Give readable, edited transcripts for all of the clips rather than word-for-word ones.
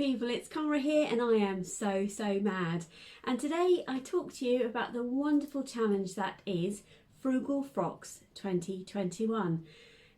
people, it's Cara here and I am so mad. And today I talk to you about the wonderful challenge that is Frugalfrocks 2021.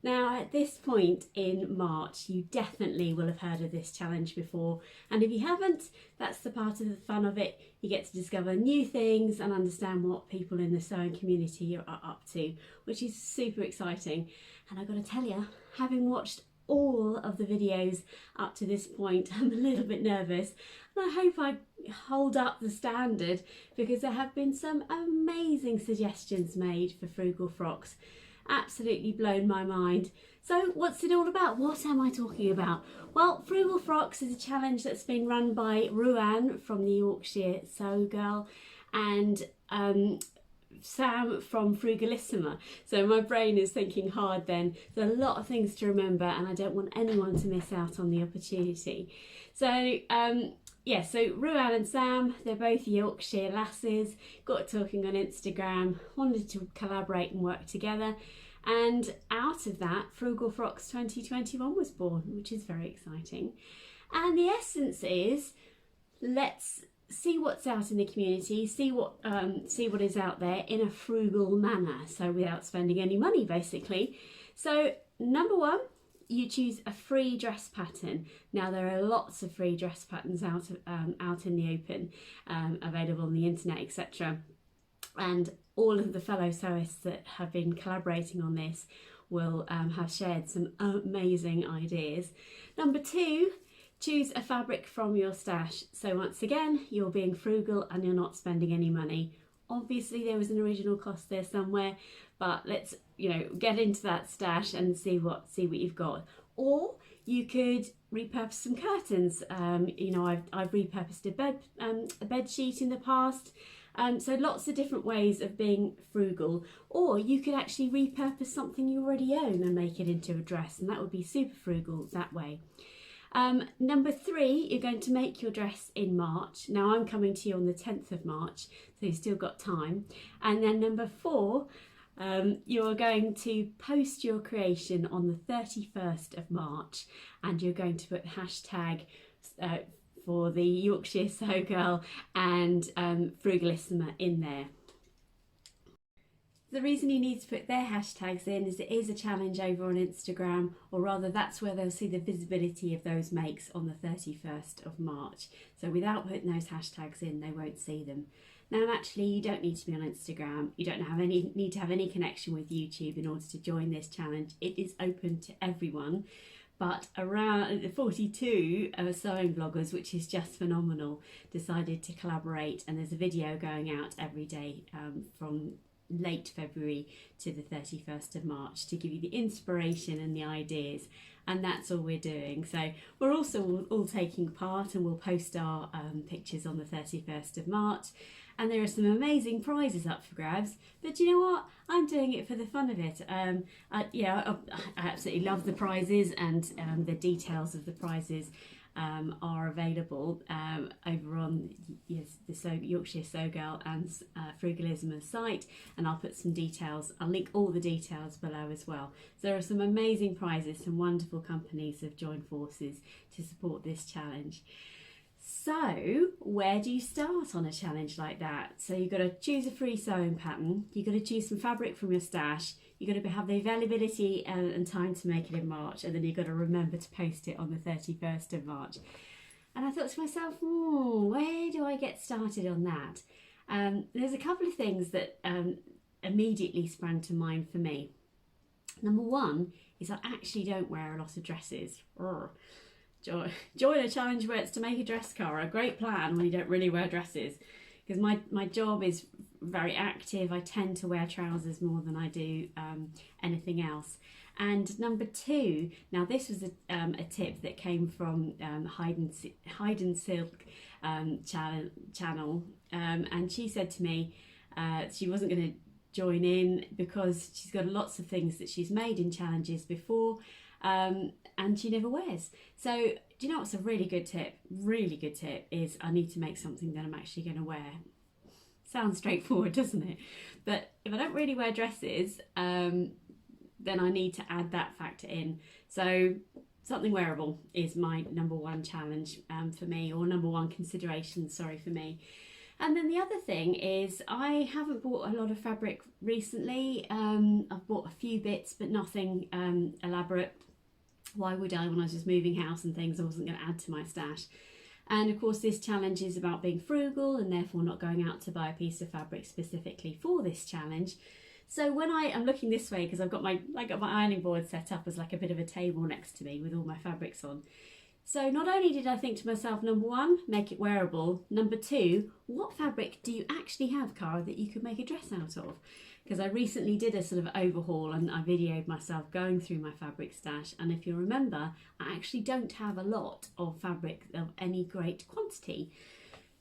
Now at this point in March you definitely will have heard of this challenge before, and if you haven't, that's the part of the fun of it. You get to discover new things and understand what people in the sewing community are up to, which is super exciting. And I've got to tell you, having watched all of the videos up to this point, I'm a little bit nervous, and I hope I hold up the standard, because there have been some amazing suggestions made for Frugalfrocks. Absolutely blown my mind. So what's it all about? What am I talking about? Well, Frugalfrocks is a challenge that's been run by Ruan from the Yorkshire Sew Girl and Sam from Frugalisima. So my brain is thinking hard then. There's a lot of things to remember and I don't want anyone to miss out on the opportunity. So yeah, so Ruan and Sam, they're both Yorkshire lasses, got talking on Instagram, wanted to collaborate and work together, and out of that Frugalfrocks 2021 was born, which is very exciting. And the essence is, let's see what's out in the community, see what is out there in a frugal manner, so without spending any money basically. So number one, you choose a free dress pattern. Now there are lots of free dress patterns out in the open, available on the internet, etc. And all of the fellow sewists that have been collaborating on this will have shared some amazing ideas. Number two, choose a fabric from your stash. So once again, you're being frugal and you're not spending any money. Obviously there was an original cost there somewhere, but let's, you know, get into that stash and see what you've got. Or you could repurpose some curtains. You know, I've repurposed a bed sheet in the past. So lots of different ways of being frugal. Or you could actually repurpose something you already own and make it into a dress, and that would be super frugal that way. Number three, you're going to make your dress in March. Now I'm coming to you on the 10th of March, so you've still got time. And then number four, you're going to post your creation on the 31st of March, and you're going to put hashtag for the Yorkshire Sew Girl and Frugalisima in there. The reason you need to put their hashtags in is it is a challenge over on Instagram, or rather that's where they'll see the visibility of those makes on the 31st of March. So without putting those hashtags in, they won't see them. Now actually you don't need to be on Instagram, you don't need to have any connection with YouTube in order to join this challenge. It is open to everyone, but around 42 sewing bloggers, which is just phenomenal, decided to collaborate, and there's a video going out every day from late February to the 31st of March to give you the inspiration and the ideas, and that's all we're doing. So we're also all taking part, and we'll post our pictures on the 31st of March, and there are some amazing prizes up for grabs. But you know what, I'm doing it for the fun of it. I absolutely love the prizes, and the details of the prizes are available over on the Yorkshire Sew Girl and Frugalisima site, and I'll put some details, I'll link all the details below as well. So there are some amazing prizes, some wonderful companies have joined forces to support this challenge. So where do you start on a challenge like that? So you've got to choose a free sewing pattern, you've got to choose some fabric from your stash, you've got to have the availability and time to make it in March, and then you've got to remember to post it on the 31st of March. And I thought to myself, where do I get started on that? There's a couple of things that immediately sprang to mind for me. Number one is I actually don't wear a lot of dresses. Join a challenge where it's to make a dress, Cara. A great plan when you don't really wear dresses, because my job is very active. I tend to wear trousers more than I do anything else. And number two, now this was a tip that came from Hide and Silk channel, and she said to me she wasn't going to join in because she's got lots of things that she's made in challenges before, and she never wears. So do you know what's a really good tip? Really good tip is I need to make something that I'm actually going to wear. Sounds straightforward, doesn't it? But if I don't really wear dresses, then I need to add that factor in. So something wearable is my number one challenge for me, or number one consideration, sorry, for me. And then the other thing is I haven't bought a lot of fabric recently. I've bought a few bits, but nothing elaborate. Why would I, when I was just moving house and things? I wasn't going to add to my stash. And of course this challenge is about being frugal and therefore not going out to buy a piece of fabric specifically for this challenge. So when I'm looking this way, because I've got my ironing board set up as like a bit of a table next to me with all my fabrics on. So not only did I think to myself, number one, make it wearable. Number two, what fabric do you actually have, Cara, that you could make a dress out of? Because I recently did a sort of overhaul and I videoed myself going through my fabric stash. And if you remember, I actually don't have a lot of fabric of any great quantity.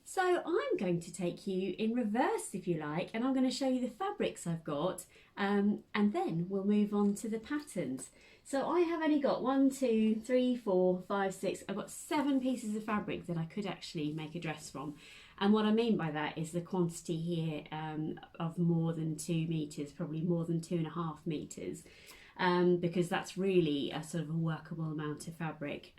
So I'm going to take you in reverse, if you like, and I'm going to show you the fabrics I've got, and then we'll move on to the patterns. So I have only got 1, 2, 3, 4, 5, 6. I've got 7 pieces of fabric that I could actually make a dress from. And what I mean by that is the quantity here of more than 2 meters, probably more than 2.5 meters. Because that's really a sort of a workable amount of fabric.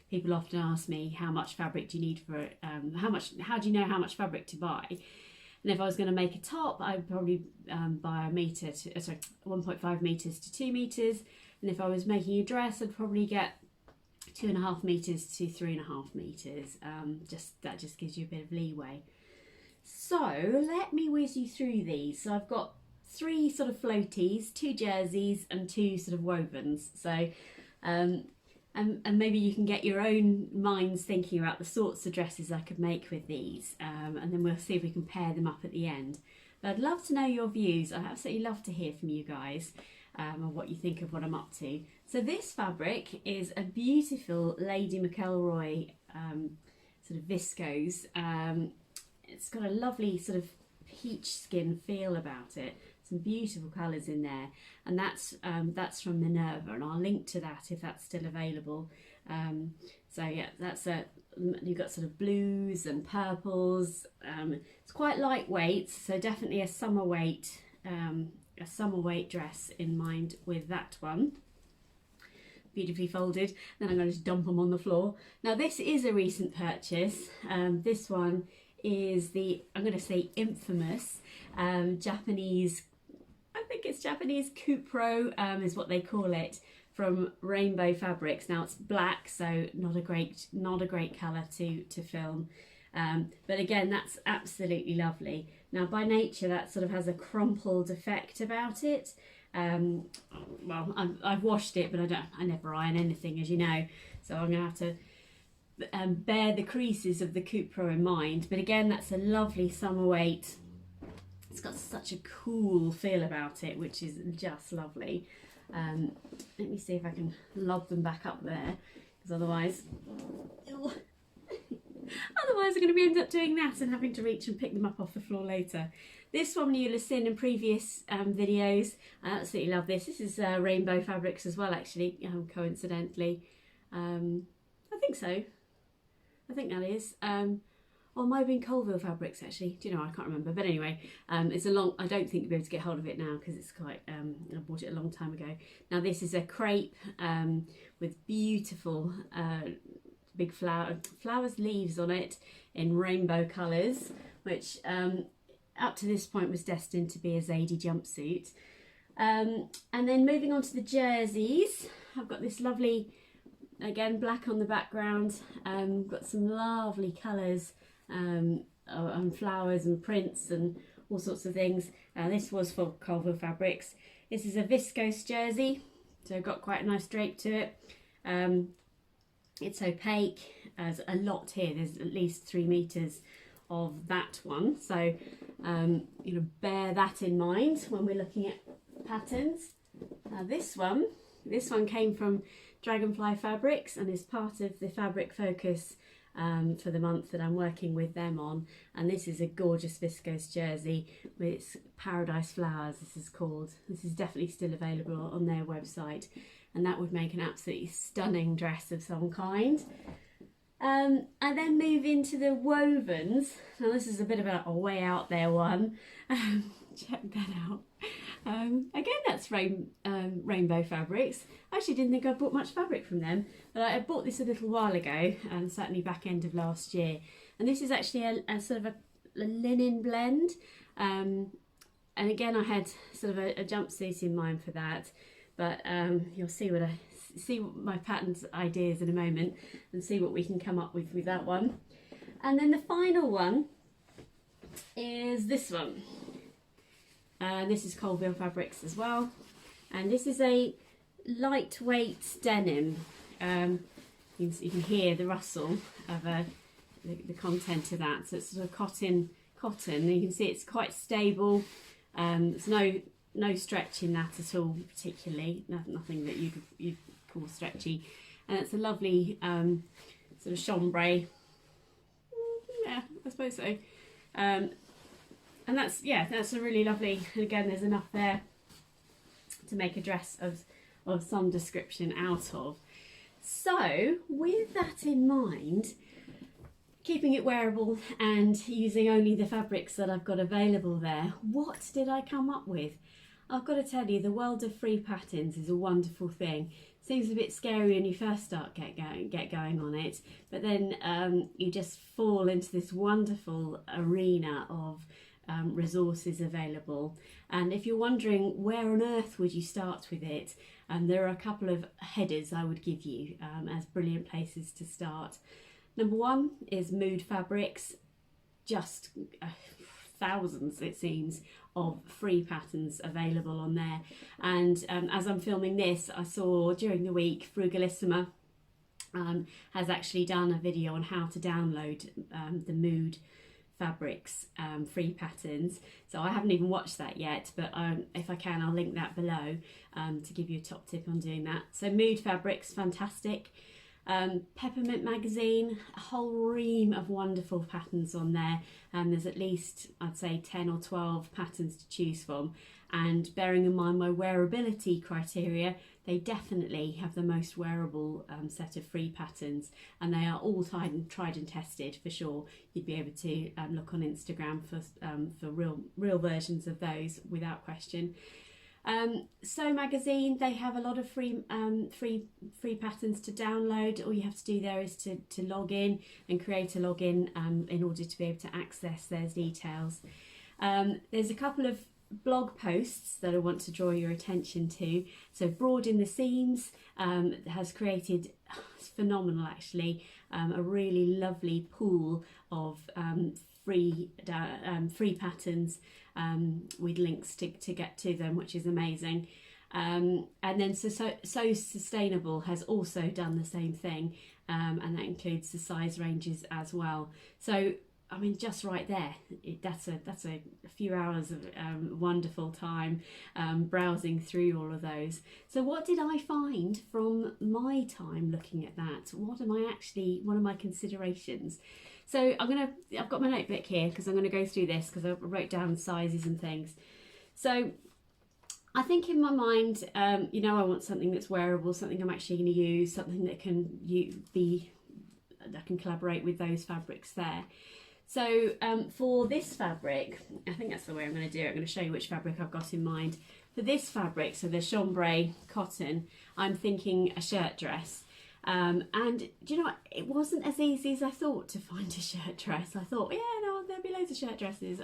People often ask me, how much fabric do you need for it? How do you know how much fabric to buy? And if I was going to make a top, I'd probably buy 1.5 meters to 2 meters. And if I was making a dress, I'd probably get 2.5 meters to 3.5 meters. That just gives you a bit of leeway. So let me whiz you through these. So I've got 3 sort of floaties, 2 jerseys and 2 sort of wovens. So and maybe you can get your own minds thinking about the sorts of dresses I could make with these, and then we'll see if we can pair them up at the end. But I'd love to know your views. I'd absolutely love to hear from you guys and what you think of what I'm up to. So this fabric is a beautiful Lady McElroy sort of viscose. It's got a lovely sort of peach skin feel about it. Some beautiful colours in there, and that's from Minerva, and I'll link to that if that's still available. So yeah, you've got sort of blues and purples. It's quite lightweight, so definitely a summer weight dress in mind with that one. Beautifully folded. Then I'm going to just dump them on the floor. Now this is a recent purchase. This one is I'm going to say infamous Japanese, I think it's Japanese Cupro is what they call it, from Rainbow Fabrics. Now it's black, so not a great colour to film, but again, that's absolutely lovely. Now by nature that sort of has a crumpled effect about it. Well, I've washed it, but I never iron anything, as you know, so I'm gonna have to bear the creases of the Cupro in mind. But again, that's a lovely summer weight. It's got such a cool feel about it, which is just lovely. Let me see if I can lob them back up there, because otherwise I'm going to end up doing that and having to reach and pick them up off the floor later. This one you'll have seen in previous videos. I absolutely love this. This is Rainbow Fabrics as well, actually, coincidentally. I think so. I think that is. Or it might have been Colville Fabrics, actually. Do you know? I can't remember. But anyway, it's a long. I don't think you'll be able to get hold of it now because it's quite. I bought it a long time ago. Now this is a crepe with beautiful big flowers leaves on it in rainbow colours, which up to this point was destined to be a Zadie jumpsuit. And then moving on to the jerseys, I've got this lovely, again, black on the background. Got some lovely colours. And flowers and prints and all sorts of things. This was for Colville Fabrics. This is a viscose jersey, so I've got quite a nice drape to it. It's opaque. There's a lot here. There's at least 3 meters of that one, so bear that in mind when we're looking at patterns. This one came from Dragonflyfabrics and is part of the Fabric Focus for the month that I'm working with them on, and this is a gorgeous viscose jersey with its Paradise Flowers. This is definitely still available on their website, and that would make an absolutely stunning dress of some kind. And then move into the wovens. Now this is a bit of a way out there one. Check that out. Again, that's Rainbow Fabrics. I actually didn't think I bought much fabric from them, but I bought this a little while ago, and certainly back end of last year. And this is actually a sort of a linen blend. And again, I had sort of a jumpsuit in mind for that, but you'll see my patterns ideas in a moment and see what we can come up with that one. And then the final one is this one. This is Colville Fabrics as well, and this is a lightweight denim. You can hear the rustle of the content of that. So it's sort of cotton. And you can see it's quite stable. There's no stretch in that at all, particularly. Nothing that you'd call stretchy. And it's a lovely sort of chambray. Yeah, I suppose so. And that's a really lovely, and again, there's enough there to make a dress of some description out of. So with that in mind, keeping it wearable and using only the fabrics that I've got available there, what did I come up with? I've got to tell you, the world of free patterns is a wonderful thing. Seems a bit scary when you first start get going on it, but then you just fall into this wonderful arena of resources available. And if you're wondering where on earth would you start with it, there are a couple of headers I would give you as brilliant places to start. Number one is Mood Fabrics, just thousands it seems of free patterns available on there. And as I'm filming this, I saw during the week Frugalisima has actually done a video on how to download the Mood Fabrics free patterns. So I haven't even watched that yet, but if I can, I'll link that below to give you a top tip on doing that. So Mood Fabrics, fantastic. Peppermint magazine, a whole ream of wonderful patterns on there. There's at least, I'd say, 10 or 12 patterns to choose from, and bearing in mind my wearability criteria, they definitely have the most wearable set of free patterns, and they are all tried and tested for sure. You'd be able to look on Instagram for real versions of those without question. Sew magazine, they have a lot of free patterns to download. All you have to do there is to log in and create a login in order to be able to access those details. There's a couple of blog posts that I want to draw your attention to. So Broad in the Seams has created, it's phenomenal actually, a really lovely pool of free patterns with links to get to them, which is amazing. And then so Sustainable has also done the same thing, and that includes the size ranges as well. So I mean, just right there, that's a few hours of wonderful time browsing through all of those. So what did I find from my time looking at that? What are my considerations? So I've got my notebook here because I'm going to go through this because I wrote down sizes and things. So I think in my mind, I want something that's wearable, something I'm actually going to use, something that that can collaborate with those fabrics there. So for this fabric, I think that's the way I'm going to do it. I'm going to show you which fabric I've got in mind. For this fabric, so the chambray cotton, I'm thinking a shirt dress. And do you know what? It wasn't as easy as I thought to find a shirt dress. I thought, yeah, no, there'll be loads of shirt dresses.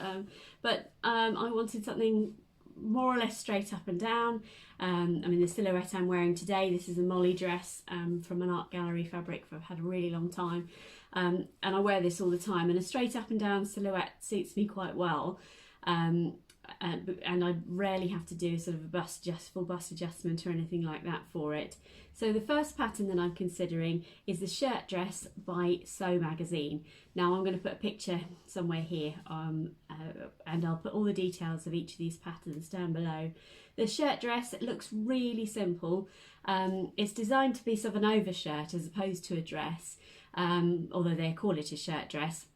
But I wanted something more or less straight up and down. I mean, the silhouette I'm wearing today, this is a Molly dress from an art gallery fabric I've had a really long time. And I wear this all the time, and a straight up and down silhouette suits me quite well. And I rarely have to do sort of a full bust adjustment or anything like that for it. So the first pattern that I'm considering is the shirt dress by Sew magazine. Now I'm going to put a picture somewhere here, and I'll put all the details of each of these patterns down below. The shirt dress, it looks really simple. It's designed to be sort of an overshirt as opposed to a dress, although they call it a shirt dress.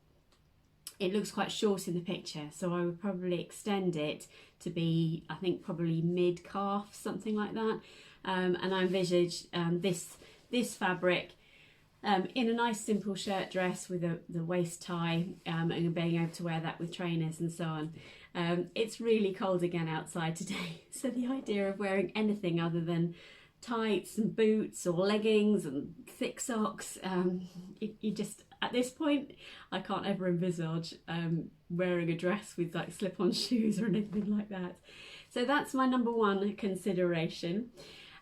It looks quite short in the picture, so I would probably extend it to be, I think, probably mid-calf, something like that. And I envisage this fabric in a nice simple shirt dress with the waist tie, and being able to wear that with trainers and so on. It's really cold again outside today, so the idea of wearing anything other than tights and boots or leggings and thick socks, you just, at this point, I can't ever envisage wearing a dress with like slip-on shoes or anything like that. So that's my number one consideration.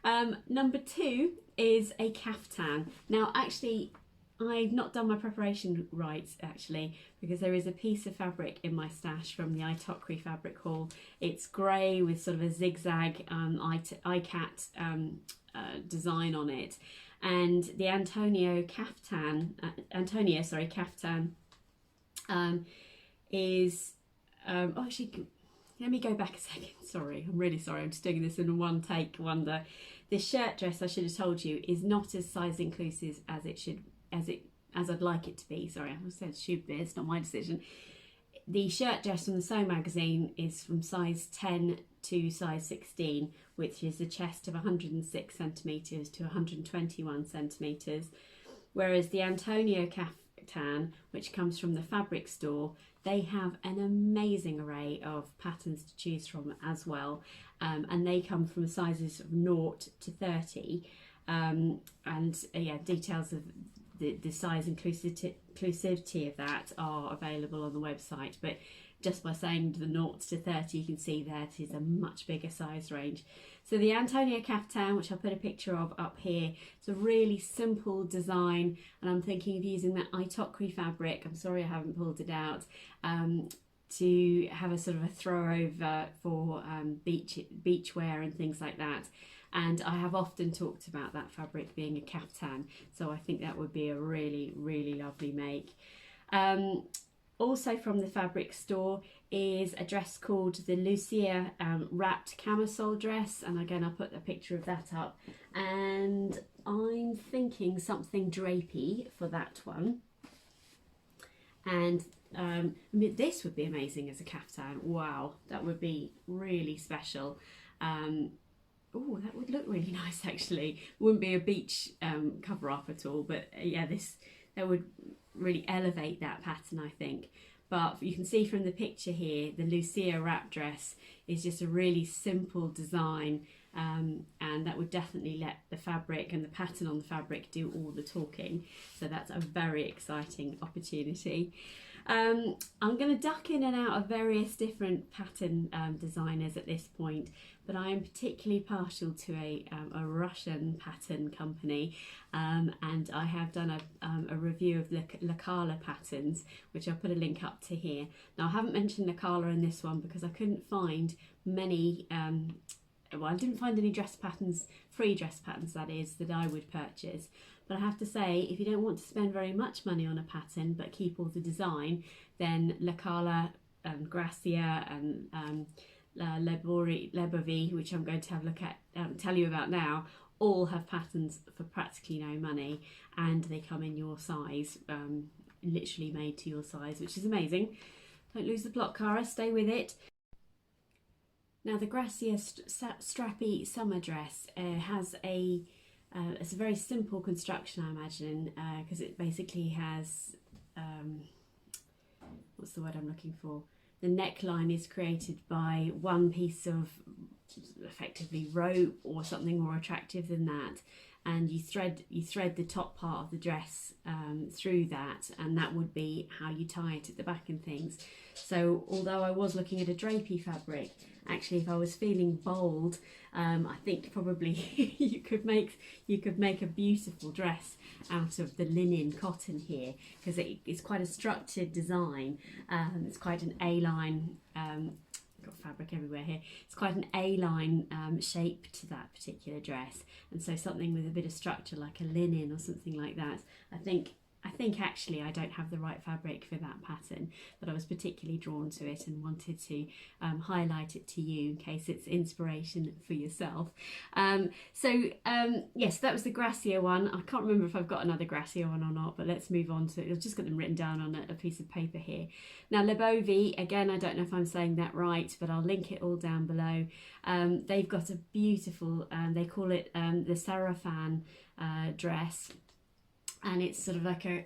Number two is a caftan. Now actually, I've not done my preparation right actually, because there is a piece of fabric in my stash from the Itokri fabric haul. It's grey with sort of a zigzag iCat design on it, and the Antonia Kaftan is oh, actually, let me go back a second. Sorry, I'm really sorry. I'm just doing this in one take. Wonder. This shirt dress, I should have told you, is not as size inclusive as I'd like it to be. Sorry, I said should be. It's not my decision. The shirt dress from the Sew magazine is from size 10 to size 16, which is a chest of 106 centimetres to 121 centimetres, whereas the Antonia Kaftan, which comes from the fabric store, they have an amazing array of patterns to choose from as well, and they come from sizes of 0 to 30, and yeah, details of the size inclusivity of that are available on the website, but just by saying the 0 to 30, you can see that is a much bigger size range. So the Antonia Kaftan, which I'll put a picture of up here, it's a really simple design, and I'm thinking of using that Itokri fabric, I'm sorry I haven't pulled it out, to have a sort of a throw over for beach wear and things like that. And I have often talked about that fabric being a caftan, so I think that would be a really, really lovely make. Also from the fabric store is a dress called the Lucia wrapped camisole dress, and again I'll put a picture of that up, and I'm thinking something drapey for that one. And I mean, this would be amazing as a caftan. Wow, that would be really special. Oh, that would look really nice actually. Wouldn't be a beach cover up at all, but yeah, that would really elevate that pattern, I think. But you can see from the picture here, the Lucia wrap dress is just a really simple design, and that would definitely let the fabric and the pattern on the fabric do all the talking. So that's a very exciting opportunity. I'm going to duck in and out of various different pattern designers at this point, but I am particularly partial to a Russian pattern company, and I have done a review of Halla patterns, which I'll put a link up to here. Now I haven't mentioned Halla in this one because I couldn't find many, well, I didn't find any dress patterns, free dress patterns that is, that I would purchase. But I have to say, if you don't want to spend very much money on a pattern but keep all the design, then Halla and Gracia and Lebovi, which I'm going to have a look at, tell you about now, all have patterns for practically no money, and they come in your size, literally made to your size, which is amazing. Don't lose the plot, Cara, stay with it. Now the Gracia strappy summer dress has it's a very simple construction, I imagine, because it basically has, what's the word I'm looking for? The neckline is created by one piece of effectively rope or something more attractive than that, and you thread the top part of the dress through that, and that would be how you tie it at the back and things. So although I was looking at a drapey fabric, actually if I was feeling bold, I think probably you could make a beautiful dress out of the linen cotton here, because it's quite a structured design. It's quite an A-line, got fabric everywhere here, it's quite an A-line shape to that particular dress, and so something with a bit of structure like a linen or something like that, I think actually I don't have the right fabric for that pattern, but I was particularly drawn to it and wanted to highlight it to you in case it's inspiration for yourself. Yes, that was the Gracia one. I can't remember if I've got another Gracia one or not, but let's move on to it. I've just got them written down on a piece of paper here. Now Lebovi, again, I don't know if I'm saying that right, but I'll link it all down below. They've got a beautiful, they call it the Sarafan dress, and it's sort of like a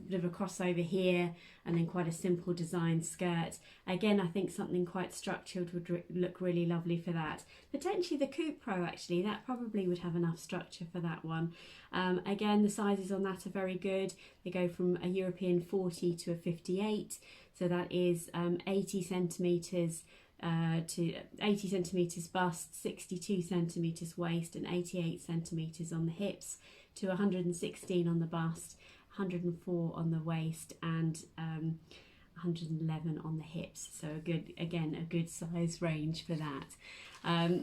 bit of a crossover here, and then quite a simple design skirt. Again, I think something quite structured would look really lovely for that. Potentially the Coupe Pro, actually, that probably would have enough structure for that one. Again, the sizes on that are very good. They go from a European 40 to a 58, so that is 80 centimetres to 80 centimetres bust, 62 centimetres waist, and 88 centimetres on the hips, to 116 on the bust, 104 on the waist, and 111 on the hips. So a good size range for that.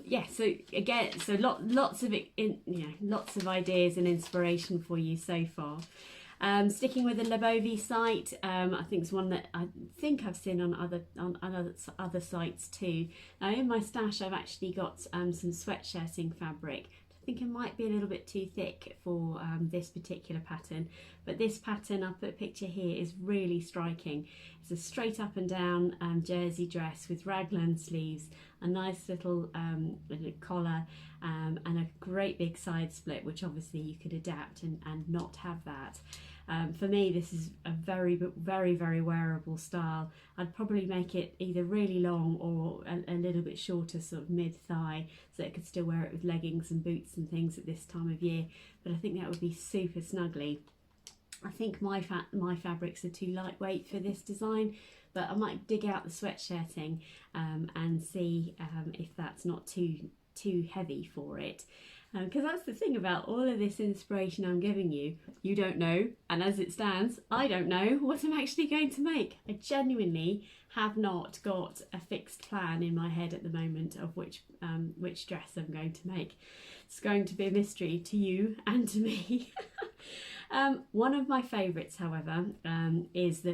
Yeah, so again, so lots of ideas and inspiration for you so far. Sticking with the Lebovi site, I think it's one that I think I've seen on other sites too. Now in my stash, I've actually got some sweatshirting fabric. I think it might be a little bit too thick for this particular pattern, but this pattern, I'll put a picture here, is really striking. It's a straight up and down jersey dress with raglan sleeves, a nice little collar, and a great big side split, which obviously you could adapt and not have that. For me, this is a very wearable style. I'd probably make it either really long or a little bit shorter, sort of mid-thigh, so I could still wear it with leggings and boots and things at this time of year. But I think that would be super snuggly. I think my fabrics are too lightweight for this design, but I might dig out the sweatshirting and see if that's not too heavy for it. Because that's the thing about all of this inspiration I'm giving you. You don't know, and as it stands, I don't know what I'm actually going to make. I genuinely have not got a fixed plan in my head at the moment of which dress I'm going to make. It's going to be a mystery to you and to me. One of my favourites, however, is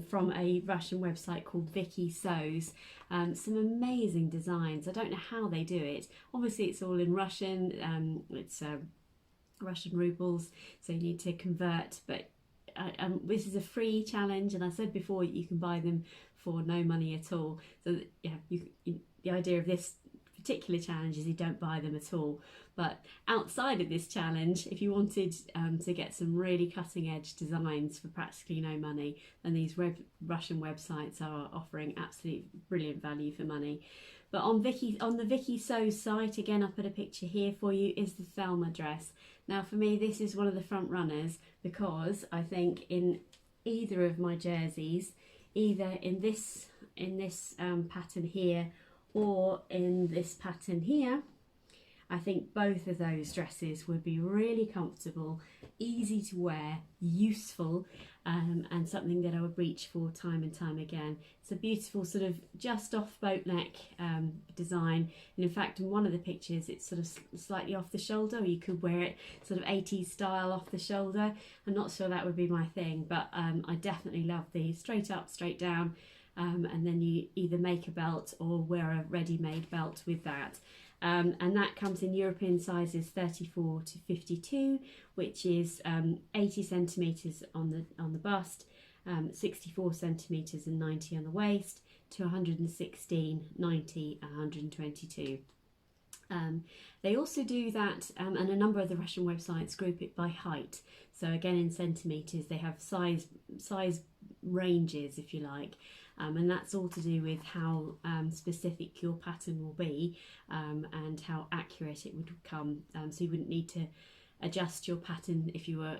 from a Russian website called Viki Sews. Some amazing designs. I don't know how they do it. Obviously, it's all in Russian. It's Russian rubles, so you need to convert. But this is a free challenge, and I said before you can buy them for no money at all. So yeah, the idea of this particular challenge is you don't buy them at all. But outside of this challenge, if you wanted to get some really cutting edge designs for practically no money, then these Russian websites are offering absolute brilliant value for money. But on the Viki Sews site, again, I'll put a picture here for you, is the Thelma dress. Now for me, this is one of the front runners, because I think in either of my jerseys, either in this pattern here or in this pattern here, I think both of those dresses would be really comfortable, easy to wear, useful, and something that I would reach for time and time again. It's a beautiful sort of just off boat neck design, and in fact in one of the pictures it's sort of slightly off the shoulder. You could wear it sort of 80s style off the shoulder. I'm not sure that would be my thing, but I definitely love the straight up, straight down, and then you either make a belt or wear a ready-made belt with that. And that comes in European sizes 34 to 52, which is 80 centimetres on the bust, 64 centimetres and 90 on the waist, to 116, 90, 122. They also do that, and a number of the Russian websites group it by height. So again, in centimetres, they have size ranges, if you like. And that's all to do with how specific your pattern will be, and how accurate it would come. So you wouldn't need to adjust your pattern if you were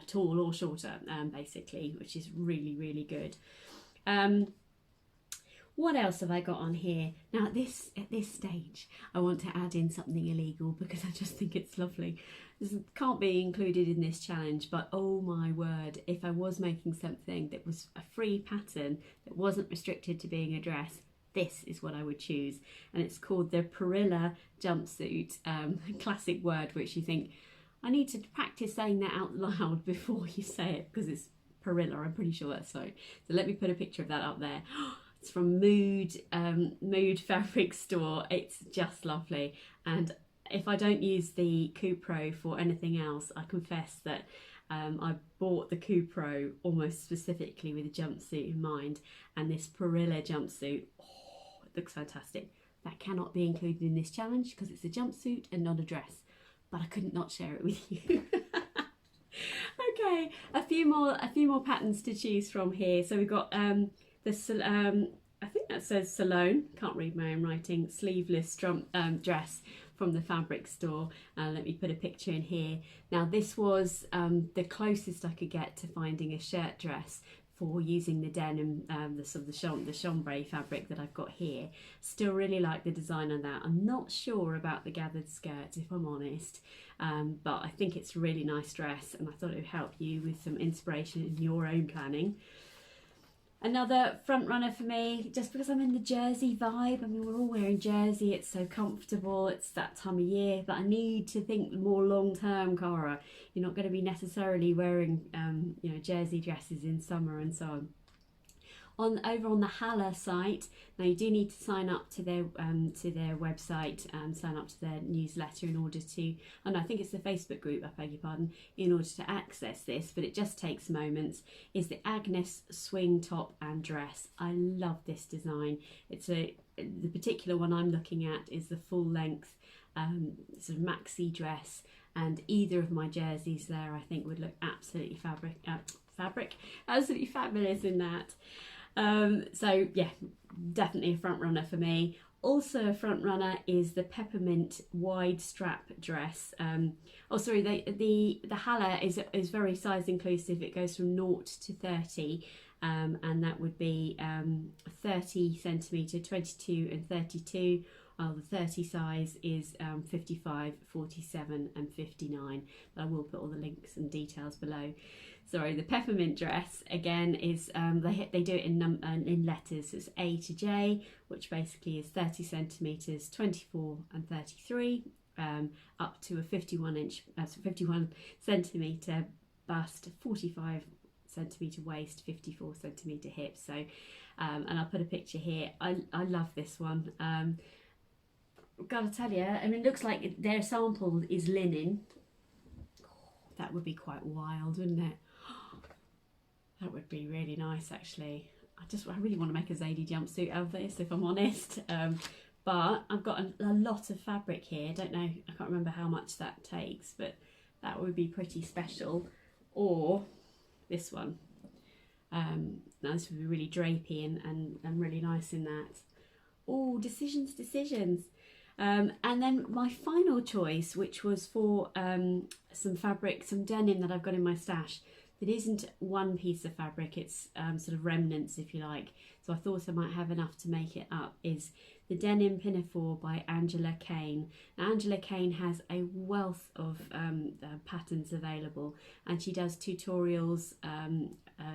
tall or shorter, basically, which is really, really good. What else have I got on here? Now at this stage, I want to add in something illegal because I just think it's lovely. This can't be included in this challenge, but oh my word, if I was making something that was a free pattern that wasn't restricted to being a dress, this is what I would choose. And it's called the Perilla Jumpsuit, classic word which you think, I need to practice saying that out loud before you say it, because it's Perilla, I'm pretty sure that's so. So let me put a picture of that up there. It's from Mood Fabric Store. It's just lovely. And if I don't use the Coupe Pro for anything else, I confess that I bought the Coupe Pro almost specifically with a jumpsuit in mind. And this Perilla jumpsuit, oh, it looks fantastic. That cannot be included in this challenge because it's a jumpsuit and not a dress. but I couldn't not share it with you. Okay, a few more patterns to choose from here. So we've got I think that says Salome, can't read my own writing, sleeveless dress from the fabric store. Let me put a picture in here. Now this was the closest I could get to finding a shirt dress for using the denim, the sort of the chambray fabric that I've got here. Still really like the design on that. I'm not sure about the gathered skirts, if I'm honest, but I think it's a really nice dress, and I thought it would help you with some inspiration in your own planning. Another front runner for me, just because I'm in the jersey vibe. I mean, we're all wearing jersey, it's so comfortable, it's that time of year, but I need to think more long term, Cara. You're not going to be necessarily wearing you know, jersey dresses in summer and so on. Over on the Halla site, now you do need to sign up to their website and sign up to their newsletter in order to, oh no, I think it's the Facebook group, I beg your pardon, in order to access this, but it just takes moments, is the Agnes swing top and dress. I love this design. It's the particular one I'm looking at is the full length sort of maxi dress, and either of my jerseys there I think would look absolutely absolutely fabulous in that. So yeah, definitely a front runner for me. Also a front runner is the Peppermint wide strap dress. Oh sorry, the Halla is very size inclusive. It goes from 0 to 30, and that would be 30 centimetre, 22 and 32. The 30 size is 55, 47 and 59, but I will put all the links and details below. Sorry, the Peppermint dress again is they do it in letters. So it's A to J, which basically is 30 centimetres, 24 and 33, up to a 51 centimetre bust, 45 centimetre waist, 54 centimetre hips. So and I'll put a picture here. I love this one. Gotta tell you, I mean, it looks like their sample is linen. Oh, that would be quite wild, wouldn't it? That would be really nice, actually. I really want to make a Zadie jumpsuit out of this, if I'm honest. But I've got a lot of fabric here. I don't know, I can't remember how much that takes, but that would be pretty special. Or this one. Now this would be really drapey and really nice in that. Oh, decisions. And then my final choice, which was for some fabric, some denim that I've got in my stash. It isn't one piece of fabric, it's sort of remnants, if you like. So I thought I might have enough to make it up, is the Denim Pinafore by Angela Kane. Now, Angela Kane has a wealth of patterns available, and she does tutorials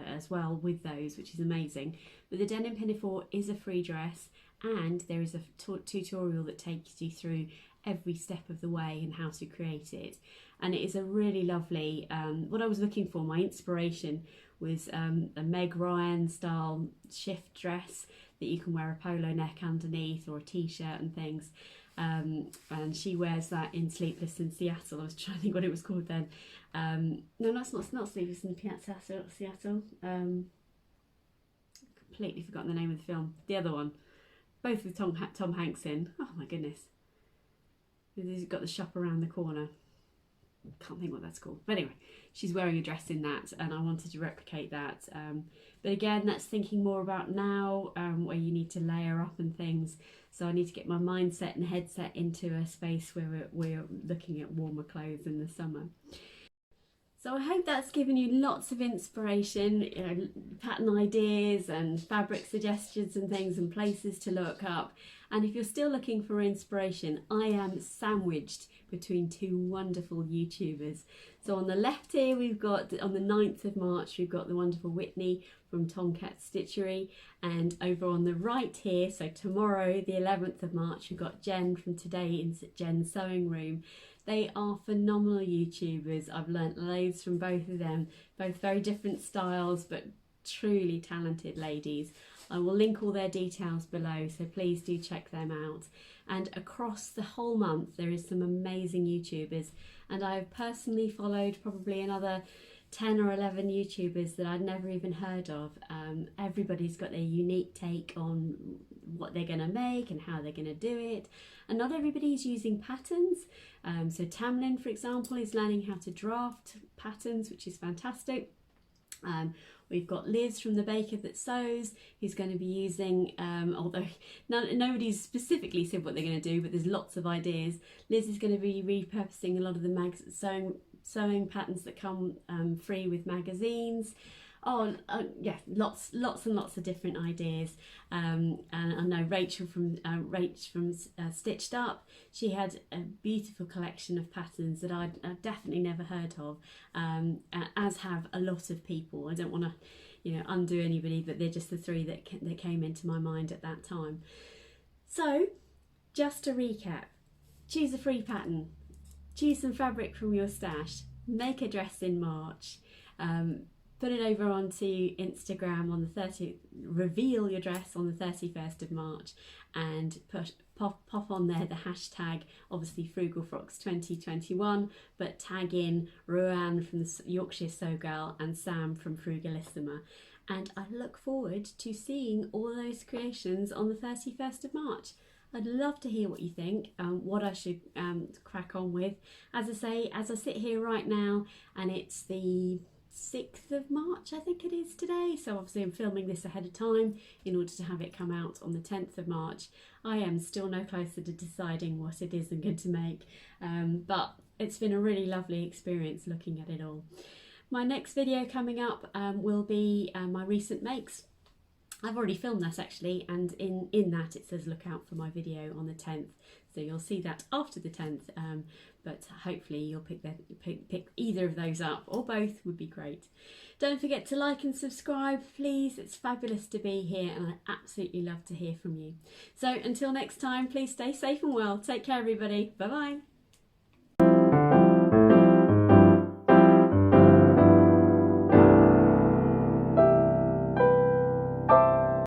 as well with those, which is amazing. But the Denim Pinafore is a free dress, and there is a tutorial that takes you through every step of the way and how to create it. And it is a really lovely, what I was looking for, my inspiration was a Meg Ryan style shift dress that you can wear a polo neck underneath or a t-shirt and things. And she wears that in Sleepless in Seattle. I was trying to think what it was called then. No, that's not Sleepless in Seattle. Completely forgotten the name of the film. The other one. Both with Tom Hanks in. Oh my goodness. He's got the shop around the corner. Can't think what that's called. But anyway, she's wearing a dress in that, and I wanted to replicate that. But again, that's thinking more about now, where you need to layer up and things. So I need to get my mindset and headset into a space where we're looking at warmer clothes in the summer. So I hope that's given you lots of inspiration, you know, pattern ideas and fabric suggestions and things and places to look up. And if you're still looking for inspiration, I am sandwiched between two wonderful YouTubers. So on the left here, we've got, on the 9th of March, we've got the wonderful Whitney from Tomkat Stitchery. And over on the right here, so tomorrow, the 11th of March, we've got Jen from Today in Jen's Sewing Room. They are phenomenal YouTubers. I've learnt loads from both of them, both very different styles, but truly talented ladies. I will link all their details below, so please do check them out. And across the whole month, there is some amazing YouTubers, and I've personally followed probably another 10 or 11 YouTubers that I'd never even heard of. Everybody's got their unique take on what they're going to make and how they're going to do it, and not everybody's using patterns. So Tamlin, for example, is learning how to draft patterns, which is fantastic. We've got Liz from The Baker That Sews, who's going to be using, although nobody's specifically said what they're going to do, but there's lots of ideas. Liz is going to be repurposing a lot of the sewing patterns that come free with magazines. Yeah, lots and lots of different ideas. And I know Rachel from Stitched Up, she had a beautiful collection of patterns that I'd definitely never heard of, as have a lot of people. I don't want to undo anybody, but they're just the three that came into my mind at that time. So just to recap, choose a free pattern, choose some fabric from your stash, make a dress in March, put it over onto Instagram on the 30th, reveal your dress on the 31st of March, and pop on there the hashtag, obviously Frugalfrocks 2021, but tag in Ruan from the Yorkshire Sew Girl and Sam from Frugalisima. And I look forward to seeing all those creations on the 31st of March. I'd love to hear what you think, what I should crack on with. As I say, as I sit here right now, and it's the 6th of March, I think it is today, so obviously I'm filming this ahead of time in order to have it come out on the 10th of March. I am still no closer to deciding what it is I'm going to make, but it's been a really lovely experience looking at it all. My next video coming up will be my recent makes. I've already filmed that actually, and in that it says look out for my video on the 10th, so you'll see that after the 10th, but hopefully you'll pick either of those up, or both would be great. Don't forget to like and subscribe, please. It's fabulous to be here, and I absolutely love to hear from you. So until next time, please stay safe and well. Take care, everybody. Bye bye.